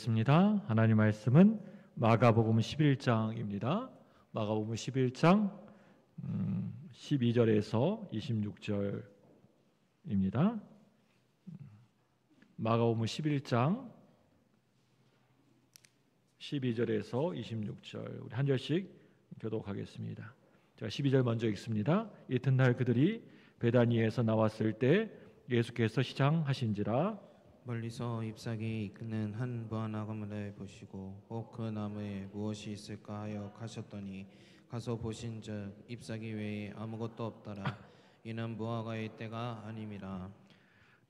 보겠습니다. 하나님 말씀은 마가복음 11장입니다. 마가복음 11장 12절에서 26절입니다. 마가복음 11장 12절에서 26절 우리 한 절씩 교독하겠습니다. 자, 12절 먼저 읽습니다. 이튿날 그들이 베다니에서 나왔을 때 예수께서 시장하신지라 멀리서 잎사귀에 이끄는 한 무화과나무를 보시고 혹 그 나무에 무엇이 있을까 하여 가셨더니 가서 보신즉 잎사귀 외에 아무것도 없더라. 이는 무화과의 때가 아님이라.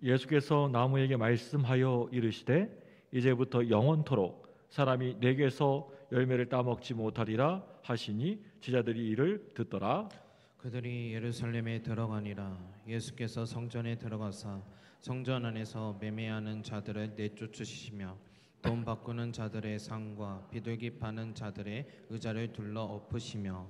예수께서 나무에게 말씀하여 이르시되 이제부터 영원토록 사람이 내게서 열매를 따먹지 못하리라 하시니 제자들이 이를 듣더라. 그들이 예루살렘에 들어가니라. 예수께서 성전에 들어가사 성전 안에서 매매하는 자들을 내쫓으시며 돈 바꾸는 자들의 상과 비둘기 파는 자들의 의자를 둘러 엎으시며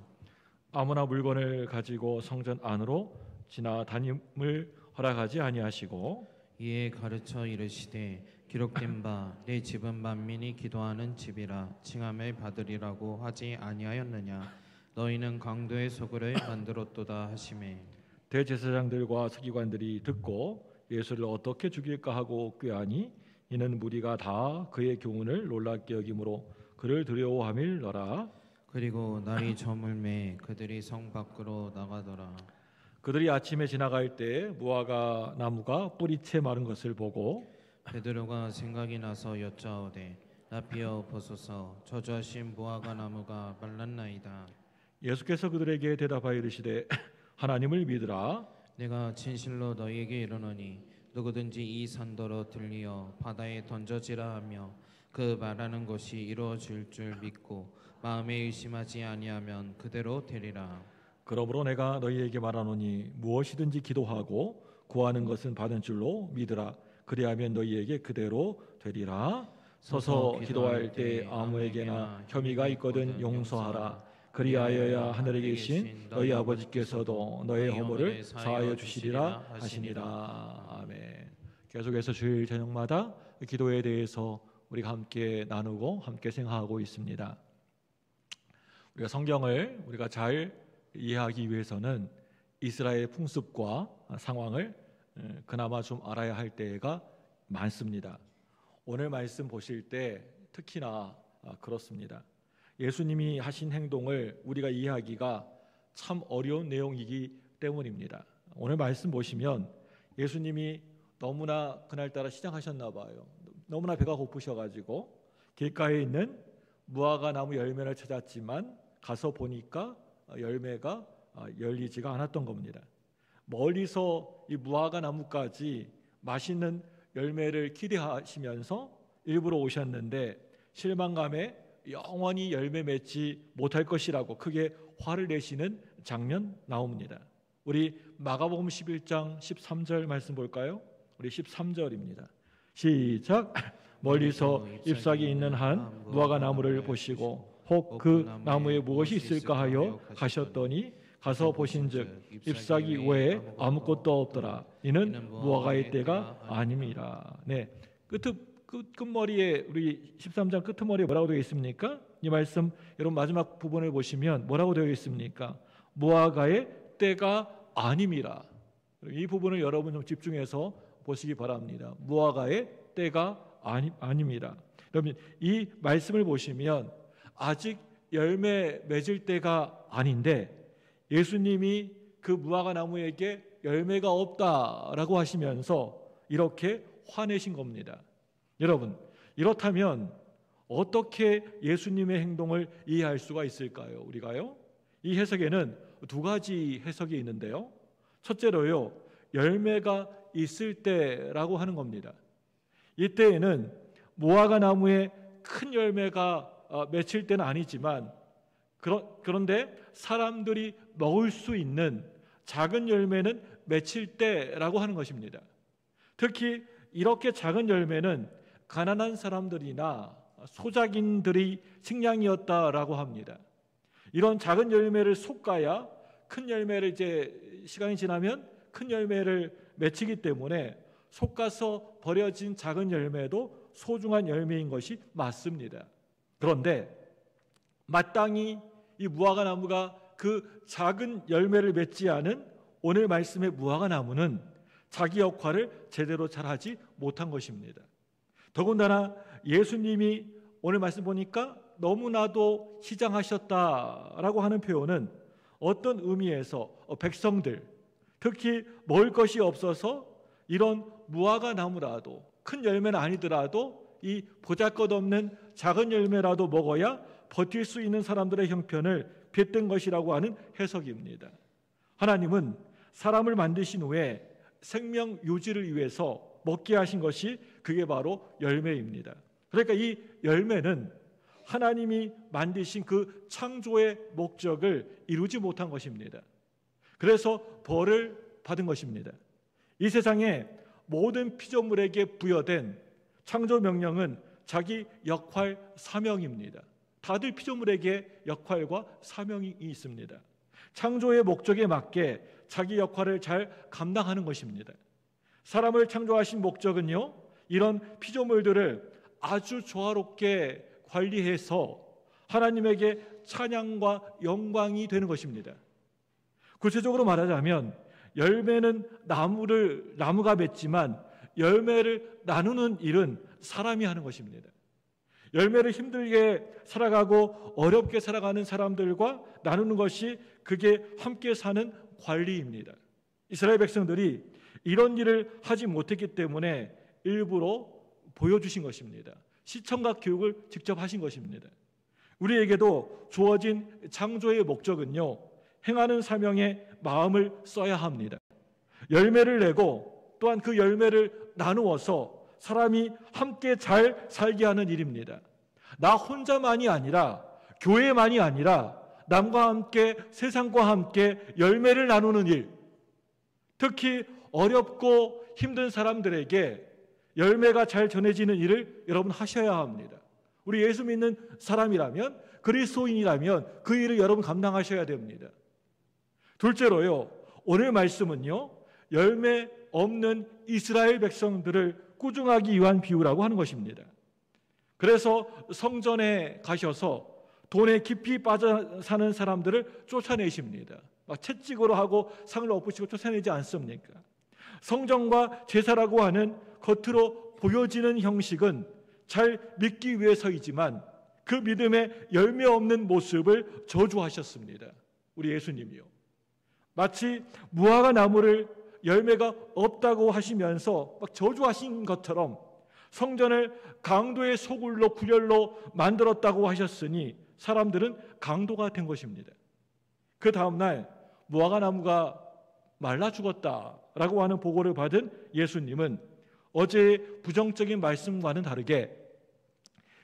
아무나 물건을 가지고 성전 안으로 지나다님을 허락하지 아니하시고 이에 가르쳐 이르시되 기록된 바 내 집은 만민이 기도하는 집이라 칭함을 받으리라고 하지 아니하였느냐. 너희는 강도의 소굴을 만들었도다 하시매 대제사장들과 서기관들이 듣고 예수를 어떻게 죽일까 하고 꾀하니 이는 무리가 다 그의 교훈을 놀랍게 여김으로 그를 두려워함일러라. 그리고 날이 저물매 그들이 성 밖으로 나가더라. 그들이 아침에 지나갈 때 무화과 나무가 뿌리채 마른 것을 보고 베드로가 생각이 나서 여짜오되 라비어 보소서 저주하신 무화과 나무가 말랐나이다. 예수께서 그들에게 대답하여 이르시되 하나님을 믿으라. 내가 진실로 너희에게 이르노니 누구든지 이 산더러 들리어 바다에 던져지라 하며 그 말하는 것이 이루어질 줄 믿고 마음에 의심하지 아니하면 그대로 되리라. 그러므로 내가 너희에게 말하노니 무엇이든지 기도하고 구하는 것은 받은 줄로 믿으라. 그리하면 너희에게 그대로 되리라. 서서 기도할 때 아무에게나 혐의가 있거든 용서하라. 그리하여야 하늘에 계신 너희 아버지께서도 너의 허물을 사하여 주시리라 하시니라. 아멘. 계속해서 주일 저녁마다 기도에 대해서 우리가 함께 나누고 함께 생각하고 있습니다. 우리가 성경을 우리가 잘 이해하기 위해서는 이스라엘의 풍습과 상황을 그나마 좀 알아야 할 때가 많습니다. 오늘 말씀 보실 때 특히나 그렇습니다. 예수님이 하신 행동을 우리가 이해하기가 참 어려운 내용이기 때문입니다. 오늘 말씀 보시면 예수님이 너무나 그날따라 시장하셨나 봐요. 너무나 배가 고프셔가지고 길가에 있는 무화과 나무 열매를 찾았지만 가서 보니까 열매가 열리지가 않았던 겁니다. 멀리서 이 무화과 나무까지 맛있는 열매를 기대하시면서 일부러 오셨는데 실망감에 영원히 열매 맺지 못할 것이라고 크게 화를 내시는 장면 나옵니다. 우리 마가복음 11장 13절 말씀 볼까요? 우리 13절입니다. 시작. 멀리서 잎사귀 있는 한 무화과 나무를 보시고 혹 그 나무에 무엇이 있을까 하여 가셨더니 가서 보신즉 잎사귀 외에 아무것도 없더라. 이는 무화과의 때가 아님이라. 네, 끝머리에 우리 13장 끝머리에 뭐라고 되어 있습니까? 이 말씀 여러분 마지막 부분을 보시면 뭐라고 되어 있습니까? 무화과의 때가 아님이라. 이 부분을 여러분 좀 집중해서 보시기 바랍니다. 무화과의 때가 아닙니다. 여러분 이 말씀을 보시면 아직 열매 맺을 때가 아닌데 예수님이 그 무화과 나무에게 열매가 없다라고 하시면서 이렇게 화내신 겁니다. 여러분 이렇다면 어떻게 예수님의 행동을 이해할 수가 있을까요? 우리가요? 이 해석에는 두 가지 해석이 있는데요. 첫째로요, 열매가 있을 때라고 하는 겁니다. 이때에는 무화과 나무에 큰 열매가 맺힐 때는 아니지만 그런데 사람들이 먹을 수 있는 작은 열매는 맺힐 때라고 하는 것입니다. 특히 이렇게 작은 열매는 가난한 사람들이나 소작인들의 식량이었다라고 합니다. 이런 작은 열매를 솎아야 큰 열매를 이제 시간이 지나면 큰 열매를 맺히기 때문에 솎아서 버려진 작은 열매도 소중한 열매인 것이 맞습니다. 그런데 마땅히 이 무화과 나무가 그 작은 열매를 맺지 않은 오늘 말씀의 무화과 나무는 자기 역할을 제대로 잘하지 못한 것입니다. 더군다나 예수님이 오늘 말씀 보니까 너무나도 시장하셨다라고 하는 표현은 어떤 의미에서 백성들, 특히 먹을 것이 없어서 이런 무화과 나무라도 큰 열매는 아니더라도 이 보잘것없는 작은 열매라도 먹어야 버틸 수 있는 사람들의 형편을 빗댄 것이라고 하는 해석입니다. 하나님은 사람을 만드신 후에 생명 유지를 위해서 먹게 하신 것이 그게 바로 열매입니다. 그러니까 이 열매는 하나님이 만드신 그 창조의 목적을 이루지 못한 것입니다. 그래서 벌을 받은 것입니다. 이 세상에 모든 피조물에게 부여된 창조 명령은 자기 역할, 사명입니다. 다들 피조물에게 역할과 사명이 있습니다. 창조의 목적에 맞게 자기 역할을 잘 감당하는 것입니다. 사람을 창조하신 목적은요, 이런 피조물들을 아주 조화롭게 관리해서 하나님에게 찬양과 영광이 되는 것입니다. 구체적으로 말하자면 열매는 나무가 맺지만 열매를 나누는 일은 사람이 하는 것입니다. 열매를 힘들게 살아가고 어렵게 살아가는 사람들과 나누는 것이 그게 함께 사는 관리입니다. 이스라엘 백성들이 이런 일을 하지 못했기 때문에 일부러 보여주신 것입니다. 시청각 교육을 직접 하신 것입니다. 우리에게도 주어진 창조의 목적은요, 행하는 사명에 마음을 써야 합니다. 열매를 내고 또한 그 열매를 나누어서 사람이 함께 잘 살게 하는 일입니다. 나 혼자만이 아니라, 교회만이 아니라 남과 함께, 세상과 함께 열매를 나누는 일, 특히 어렵고 힘든 사람들에게 열매가 잘 전해지는 일을 여러분 하셔야 합니다. 우리 예수 믿는 사람이라면, 그리스도인이라면 그 일을 여러분 감당하셔야 됩니다. 둘째로요, 오늘 말씀은요, 열매 없는 이스라엘 백성들을 꾸중하기 위한 비유라고 하는 것입니다. 그래서 성전에 가셔서 돈에 깊이 빠져 사는 사람들을 쫓아내십니다. 막 채찍으로 하고 상을 엎으시고 쫓아내지 않습니까? 성전과 제사라고 하는 겉으로 보여지는 형식은 잘 믿기 위해서이지만 그 믿음의 열매 없는 모습을 저주하셨습니다. 우리 예수님이요. 마치 무화과 나무를 열매가 없다고 하시면서 막 저주하신 것처럼 성전을 강도의 소굴로 굴열로 만들었다고 하셨으니 사람들은 강도가 된 것입니다. 그 다음날 무화과 나무가 말라 죽었다라고 하는 보고를 받은 예수님은 어제의 부정적인 말씀과는 다르게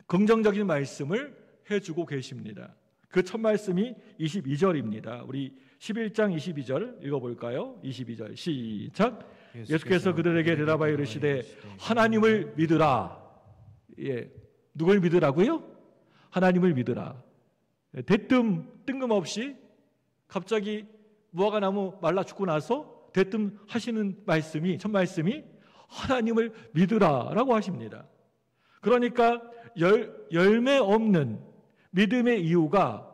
긍정적인 말씀을 해주고 계십니다. 그 첫 말씀이 22절입니다. 우리 11장 22절 읽어볼까요? 22절 시작. 예수께서 그들에게 대답하여 이르시되 하나님을 믿으라. 예, 누굴 믿으라고요? 하나님을 믿으라. 대뜸 뜬금없이 갑자기 무화과 나무 말라 죽고 나서 대뜸 하시는 말씀이, 첫 말씀이 하나님을 믿으라라고 하십니다. 그러니까 열매 없는 믿음의 이유가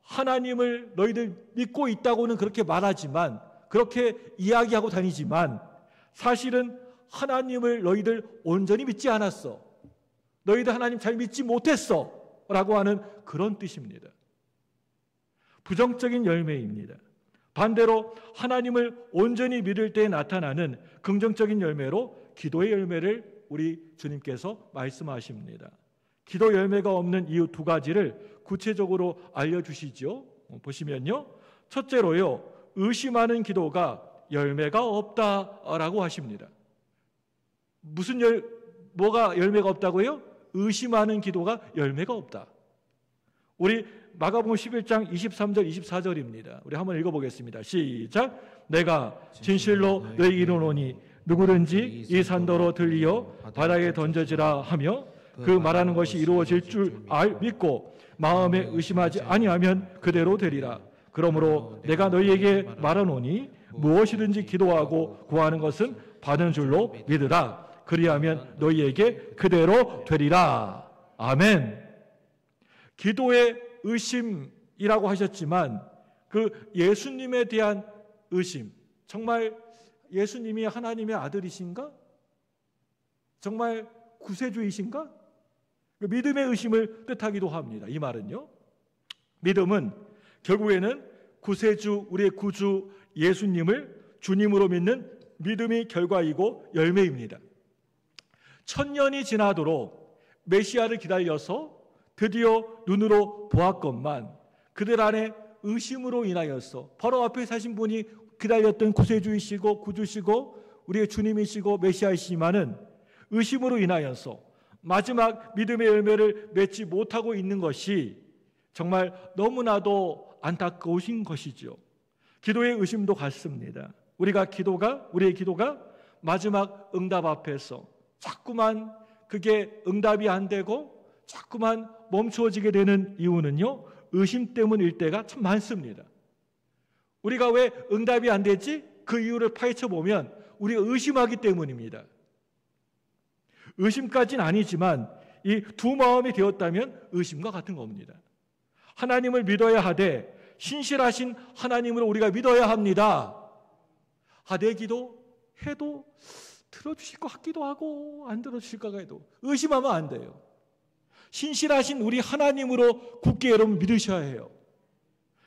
하나님을 너희들 믿고 있다고는 그렇게 말하지만, 그렇게 이야기하고 다니지만 사실은 하나님을 너희들 온전히 믿지 않았어. 너희들 하나님 잘 믿지 못했어 라고 하는 그런 뜻입니다. 부정적인 열매입니다. 반대로 하나님을 온전히 믿을 때 나타나는 긍정적인 열매로 기도의 열매를 우리 주님께서 말씀하십니다. 기도 열매가 없는 이유 두 가지를 구체적으로 알려주시죠. 보시면요, 첫째로요, 의심하는 기도가 열매가 없다라고 하십니다. 뭐가 열매가 없다고요? 의심하는 기도가 열매가 없다. 우리 마가복음 11장 23절 24절입니다. 우리 한번 읽어보겠습니다. 시작. 내가 진실로 너희에게 이르노니 누구든지 이 산더러 들리어 바다에 던져지라 하며 그 말하는 것이 이루어질 줄 믿고 마음에 의심하지 아니하면 그대로 되리라. 그러므로 내가 너희에게 말하노니 무엇이든지 기도하고 구하는 것은 받은 줄로 믿으라. 그리하면 너희에게 그대로 되리라. 아멘. 기도의 의심이라고 하셨지만 그 예수님에 대한 의심, 정말 예수님이 하나님의 아들이신가? 정말 구세주이신가? 그 믿음의 의심을 뜻하기도 합니다. 이 말은요, 믿음은 결국에는 구세주, 우리의 구주 예수님을 주님으로 믿는 믿음의 결과이고 열매입니다. 1000년이 지나도록 메시아를 기다려서 드디어 눈으로 보았건만 그들 안에 의심으로 인하여서 바로 앞에 사신 분이 기다렸던 구세주이시고 구주시고 우리의 주님이시고 메시아이시지만은 의심으로 인하여서 마지막 믿음의 열매를 맺지 못하고 있는 것이 정말 너무나도 안타까우신 것이죠. 기도의 의심도 같습니다. 우리의 기도가 마지막 응답 앞에서 자꾸만 그게 응답이 안 되고 자꾸만 멈추어지게 되는 이유는요, 의심 때문일 때가 참 많습니다. 우리가 왜 응답이 안 되지? 그 이유를 파헤쳐 보면 우리가 의심하기 때문입니다. 의심까지는 아니지만 이 두 마음이 되었다면 의심과 같은 겁니다. 하나님을 믿어야 하되 신실하신 하나님을 우리가 믿어야 합니다. 내 기도 해도 들어주실 것 같기도 하고 안 들어주실 것 같기도 의심하면 안 돼요. 신실하신 우리 하나님으로 굳게 여러분 믿으셔야 해요.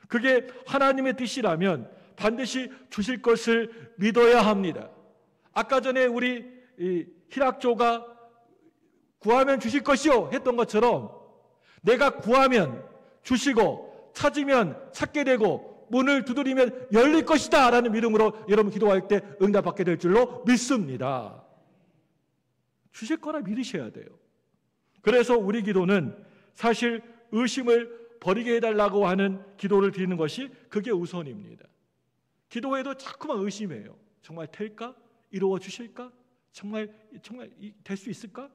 그게 하나님의 뜻이라면 반드시 주실 것을 믿어야 합니다. 아까 전에 우리 희락조가 구하면 주실 것이요 했던 것처럼 내가 구하면 주시고 찾으면 찾게 되고 문을 두드리면 열릴 것이다 라는 믿음으로 여러분 기도할 때 응답받게 될 줄로 믿습니다. 주실 거라 믿으셔야 돼요. 그래서 우리 기도는 사실 의심을 버리게 해달라고 하는 기도를 드리는 것이 그게 우선입니다. 기도해도 자꾸만 의심해요. 정말 될까? 이루어 주실까? 정말 될 수 있을까?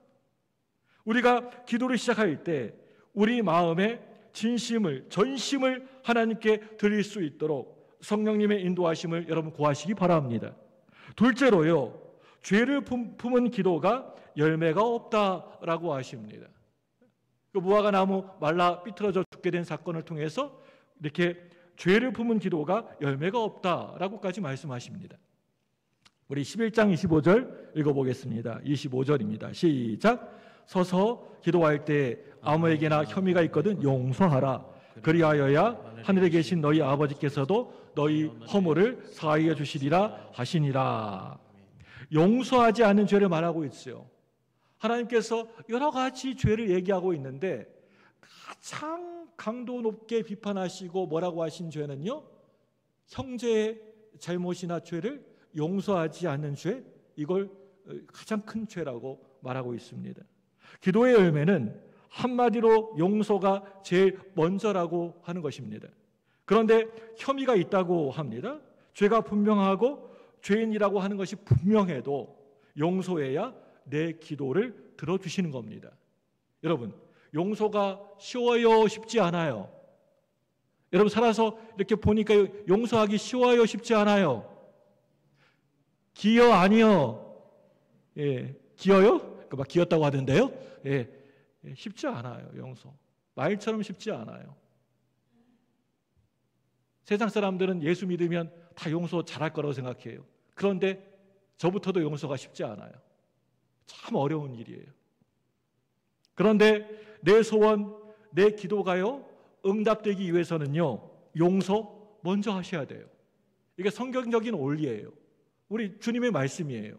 우리가 기도를 시작할 때 우리 마음에 진심을, 전심을 하나님께 드릴 수 있도록 성령님의 인도하심을 여러분 구하시기 바랍니다. 둘째로요, 죄를 품은 기도가 열매가 없다라고 하십니다. 그 무화과 나무 말라 삐뚤어져 죽게 된 사건을 통해서 이렇게 죄를 품은 기도가 열매가 없다라고까지 말씀하십니다. 우리 11장 25절 읽어보겠습니다. 25절입니다. 시작. 서서 기도할 때 아무에게나 혐의가 있거든 용서하라. 그리하여야 하늘에 계신 너희 아버지께서도 너희 허물을 사하여 주시리라 하시니라. 용서하지 않는 죄를 말하고 있어요. 하나님께서 여러 가지 죄를 얘기하고 있는데 가장 강도 높게 비판하시고 뭐라고 하신 죄는요, 형제의 잘못이나 죄를 용서하지 않는 죄, 이걸 가장 큰 죄라고 말하고 있습니다. 기도의 열매는 한마디로 용서가 제일 먼저라고 하는 것입니다. 그런데 혐의가 있다고 합니다. 죄가 분명하고 죄인이라고 하는 것이 분명해도 용서해야 내 기도를 들어주시는 겁니다. 여러분, 용서가 쉬워요, 쉽지 않아요? 여러분 살아서 이렇게 보니까 용서하기 쉬워요, 쉽지 않아요? 기여 아니요? 예, 기여요? 막 기였다고 하던데요. 예, 쉽지 않아요. 용서 말처럼 쉽지 않아요. 세상 사람들은 예수 믿으면 다 용서 잘할 거라고 생각해요. 그런데 저부터도 용서가 쉽지 않아요. 참 어려운 일이에요. 그런데 내 소원, 내 기도가요 응답되기 위해서는요 용서 먼저 하셔야 돼요. 이게 성경적인 원리예요. 우리 주님의 말씀이에요.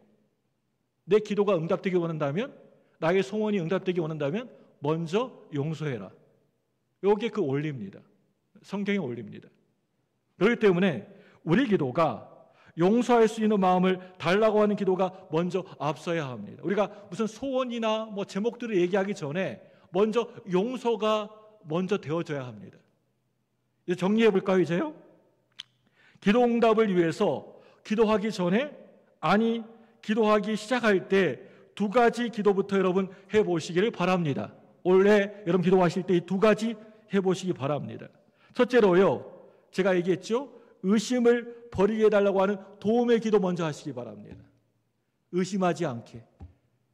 내 기도가 응답되기 원한다면, 나의 소원이 응답되기 원한다면 먼저 용서해라. 이게 그 원리입니다. 성경의 원리입니다. 그렇기 때문에 우리 기도가 용서할 수 있는 마음을 달라고 하는 기도가 먼저 앞서야 합니다. 우리가 무슨 소원이나 뭐 제목들을 얘기하기 전에 먼저 용서가 먼저 되어져야 합니다. 이제 정리해 볼까요, 이제요? 기도 응답을 위해서 기도하기 전에, 아니 기도하기 시작할 때 두 가지 기도부터 여러분 해보시기를 바랍니다. 원래 여러분 기도하실 때 이 두 가지 해보시기 바랍니다. 첫째로요, 제가 얘기했죠, 의심을 버리게 해달라고 하는 도움의 기도 먼저 하시기 바랍니다. 의심하지 않게,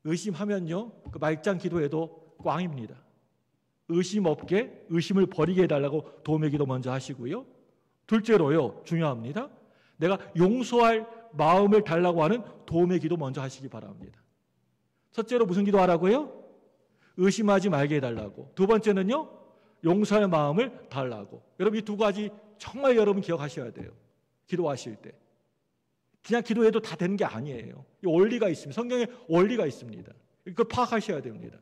의심하면요, 그 말짱 기도해도 꽝입니다. 의심 없게 의심을 버리게 해달라고 도움의 기도 먼저 하시고요. 둘째로요, 중요합니다. 내가 용서할 마음을 달라고 하는 도움의 기도 먼저 하시기 바랍니다. 첫째로 무슨 기도하라고요? 의심하지 말게 해달라고. 두 번째는요, 용서할 마음을 달라고. 여러분 이 두 가지 정말 여러분 기억하셔야 돼요. 기도하실 때. 그냥 기도해도 다 되는 게 아니에요. 이 원리가 있습니다. 성경에 원리가 있습니다. 이걸 파악하셔야 됩니다.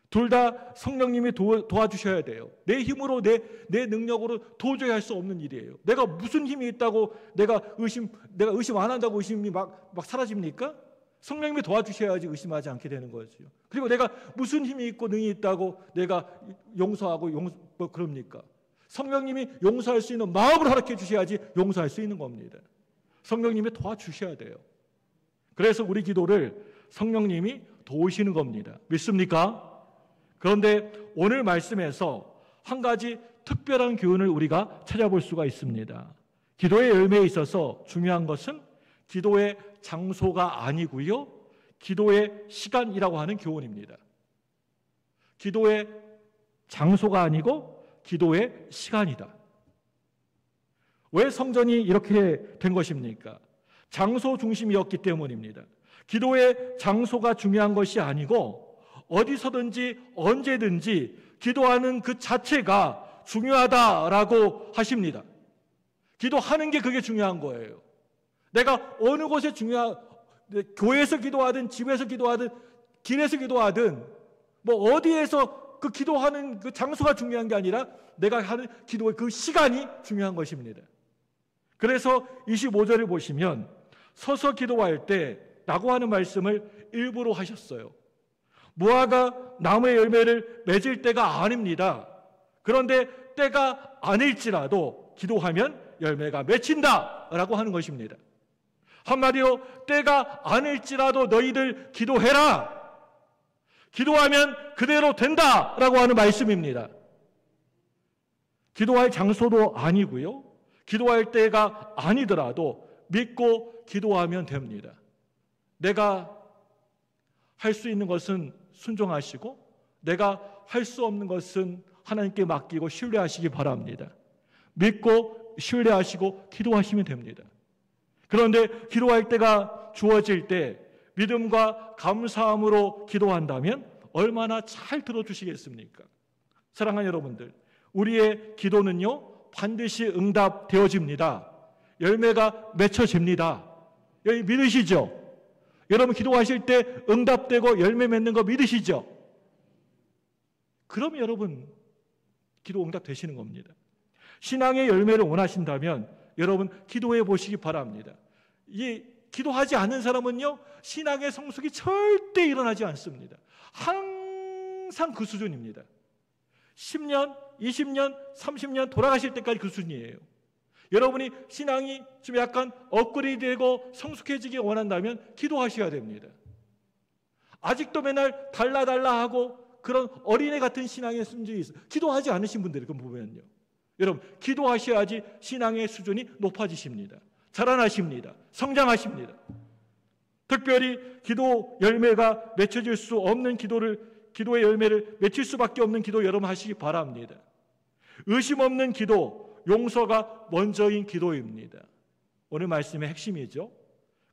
둘 다 성령님이 도와주셔야 돼요. 내 힘으로 내 능력으로 도저히 할 수 없는 일이에요. 내가 무슨 힘이 있다고 내가 의심 안 한다고 의심이 막 사라집니까? 성령님이 도와주셔야지 의심하지 않게 되는 거죠. 그리고 내가 무슨 힘이 있고 능이 있다고 내가 용서하고 뭐 그럽니까? 성령님이 용서할 수 있는 마음을 허락해 주셔야지 용서할 수 있는 겁니다. 성령님이 도와주셔야 돼요. 그래서 우리 기도를 성령님이 도우시는 겁니다. 믿습니까? 그런데 오늘 말씀에서 한 가지 특별한 교훈을 우리가 찾아볼 수가 있습니다. 기도의 열매에 있어서 중요한 것은 기도의 장소가 아니고요, 기도의 시간이라고 하는 교훈입니다. 기도의 장소가 아니고 기도의 시간이다. 왜 성전이 이렇게 된 것입니까? 장소 중심이었기 때문입니다. 기도의 장소가 중요한 것이 아니고 어디서든지 언제든지 기도하는 그 자체가 중요하다라고 하십니다. 기도하는 게 그게 중요한 거예요. 내가 어느 곳에 교회에서 기도하든 집에서 기도하든 길에서 기도하든 뭐 어디에서 그 기도하는 그 장소가 중요한 게 아니라 내가 하는 기도의 그 시간이 중요한 것입니다. 그래서 25절을 보시면 서서 기도할 때 라고 하는 말씀을 일부러 하셨어요. 무화과 나무의 열매를 맺을 때가 아닙니다. 그런데 때가 아닐지라도 기도하면 열매가 맺힌다 라고 하는 것입니다. 한마디로 때가 아닐지라도 너희들 기도해라. 기도하면 그대로 된다 라고 하는 말씀입니다. 기도할 장소도 아니고요, 기도할 때가 아니더라도 믿고 기도하면 됩니다. 내가 할 수 있는 것은 순종하시고 내가 할 수 없는 것은 하나님께 맡기고 신뢰하시기 바랍니다. 믿고 신뢰하시고 기도하시면 됩니다. 그런데 기도할 때가 주어질 때 믿음과 감사함으로 기도한다면 얼마나 잘 들어주시겠습니까? 사랑하는 여러분들, 우리의 기도는요 반드시 응답되어집니다. 열매가 맺혀집니다. 여기 믿으시죠? 여러분 기도하실 때 응답되고 열매 맺는 거 믿으시죠? 그럼 여러분 기도 응답되시는 겁니다. 신앙의 열매를 원하신다면 여러분 기도해 보시기 바랍니다. 이 기도하지 않는 사람은요 신앙의 성숙이 절대 일어나지 않습니다. 항상 그 수준입니다. 10년, 20년, 30년 돌아가실 때까지 그 수준이에요. 여러분이 신앙이 좀 약간 업그레이드되고 성숙해지기 원한다면 기도하셔야 됩니다. 아직도 맨날 달라달라 하고 그런 어린애 같은 신앙의 순전이 있어요. 기도하지 않으신 분들이 그럼 보면요, 여러분 기도하셔야지 신앙의 수준이 높아지십니다. 자라나십니다. 성장하십니다. 특별히 기도 열매가 맺혀질 수 없는 기도의 열매를 맺힐 수밖에 없는 기도 여러분 하시기 바랍니다. 의심 없는 기도, 용서가 먼저인 기도입니다. 오늘 말씀의 핵심이죠.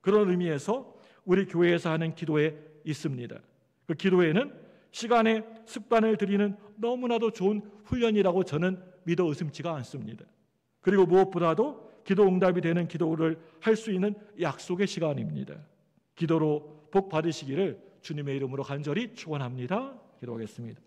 그런 의미에서 우리 교회에서 하는 기도에 있습니다. 그 기도에는 시간에 습관을 들이는 너무나도 좋은 훈련이라고 저는 믿어 의심치가 않습니다. 그리고 무엇보다도 기도 응답이 되는 기도를 할 수 있는 약속의 시간입니다. 기도로 복 받으시기를 주님의 이름으로 간절히 축원합니다. 기도하겠습니다.